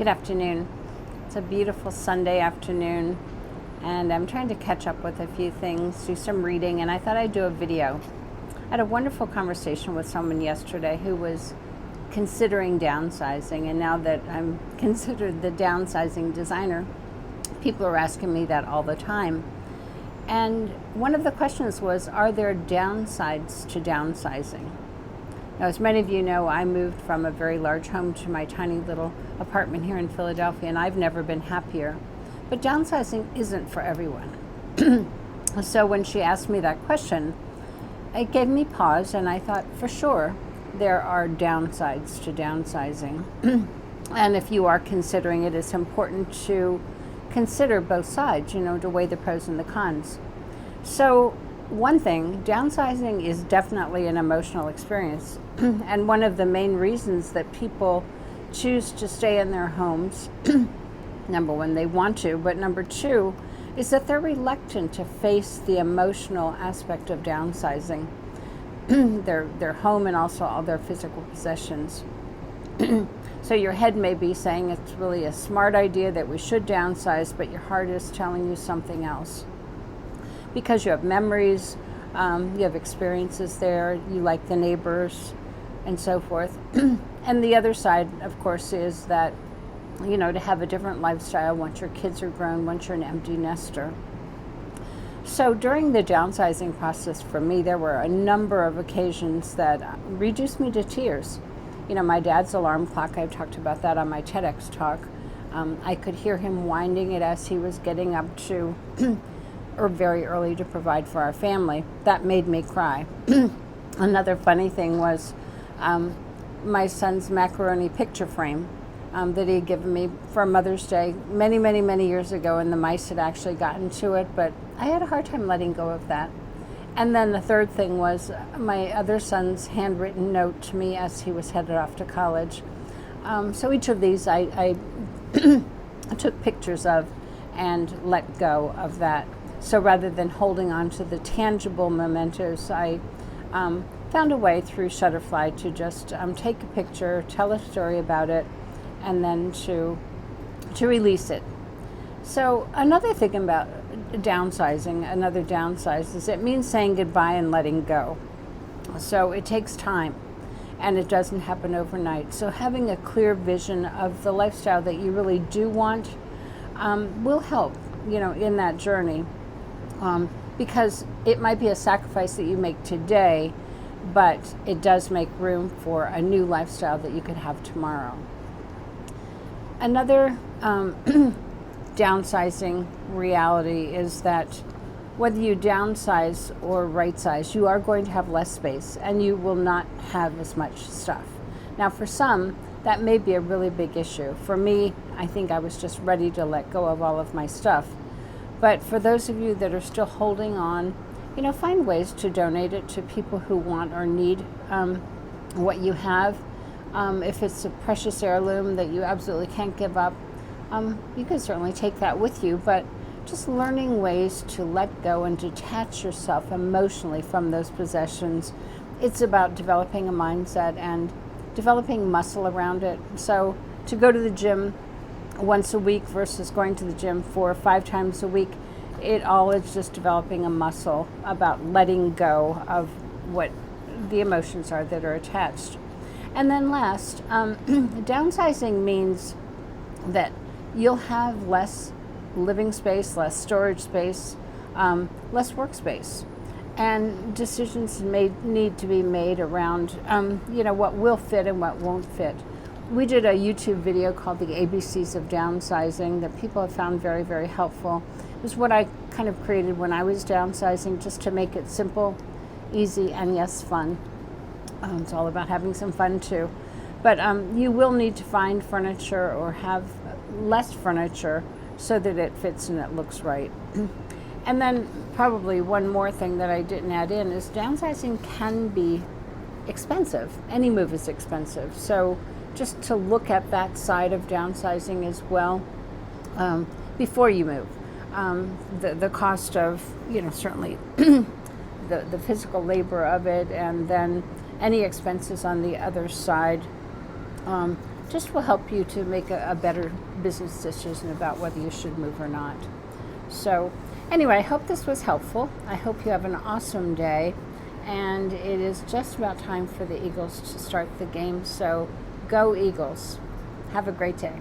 Good afternoon. It's a beautiful Sunday afternoon, and I'm trying to catch up with a few things, do some reading, and I thought I'd do a video. I had a wonderful conversation with someone yesterday who was considering downsizing, and now that I'm considered the downsizing designer, people are asking me that all the time. And one of the questions was, are there downsides to downsizing? Now, as many of you know, I moved from a very large home to my tiny little apartment here in Philadelphia, and I've never been happier. But downsizing isn't for everyone. So when she asked me that question, it gave me pause, and I thought, for sure, there are downsides to downsizing. And if you are considering it, it's important to consider both sides, to weigh the pros and the cons. So one thing, downsizing is definitely an emotional experience. And one of the main reasons that people choose to stay in their homes, number one, they want to, but number two, is that they're reluctant to face the emotional aspect of downsizing, their home and also all their physical possessions. So your head may be saying it's really a smart idea that we should downsize, but your heart is telling you something else. Because you have memories, you have experiences there, you like the neighbors, and so forth. And the other side, of course, is that, to have a different lifestyle once your kids are grown, once you're an empty nester. So during the downsizing process for me, there were a number of occasions that reduced me to tears. My dad's alarm clock, I've talked about that on my TEDx talk. I could hear him winding it as he was getting up to, or very early to provide for our family. That made me cry. Another funny thing was my son's macaroni picture frame that he had given me for Mother's Day many, many, many years ago, and the mice had actually gotten to it, but I had a hard time letting go of that. And then the third thing was my other son's handwritten note to me as he was headed off to college. So each of these I took pictures of and let go of that. So rather than holding on to the tangible mementos, I found a way through Shutterfly to just take a picture, tell a story about it, and then to release it. So another thing about downsizing, another downsize, is it means saying goodbye and letting go. So it takes time, and it doesn't happen overnight. So having a clear vision of the lifestyle that you really do want will help, in that journey. Because it might be a sacrifice that you make today, but it does make room for a new lifestyle that you could have tomorrow. Another downsizing reality is that whether you downsize or right size, you are going to have less space and you will not have as much stuff. Now, for some, that may be a really big issue. For me, I think I was just ready to let go of all of my stuff. But for those of you that are still holding on, find ways to donate it to people who want or need what you have. If it's a precious heirloom that you absolutely can't give up, you can certainly take that with you. But just learning ways to let go and detach yourself emotionally from those possessions. It's about developing a mindset and developing muscle around it. So to go to the gym once a week versus going to the gym 4 or 5 times a week, it all is just developing a muscle about letting go of what the emotions are that are attached. And then last, downsizing means that you'll have less living space, less storage space, less workspace. And decisions may need to be made around, what will fit and what won't fit. We did a YouTube video called The ABCs of Downsizing that people have found very, very helpful. It was what I kind of created when I was downsizing, just to make it simple, easy, and yes, fun. It's all about having some fun too. But you will need to find furniture or have less furniture so that it fits and it looks right. And then probably one more thing that I didn't add in is downsizing can be expensive. Any move is expensive. So just to look at that side of downsizing as well before you move. The cost of, certainly the physical labor of it, and then any expenses on the other side. just will help you to make a better business decision about whether you should move or not. So anyway, I hope this was helpful. I hope you have an awesome day. And it is just about time for the Eagles to start the game. So go Eagles. Have a great day.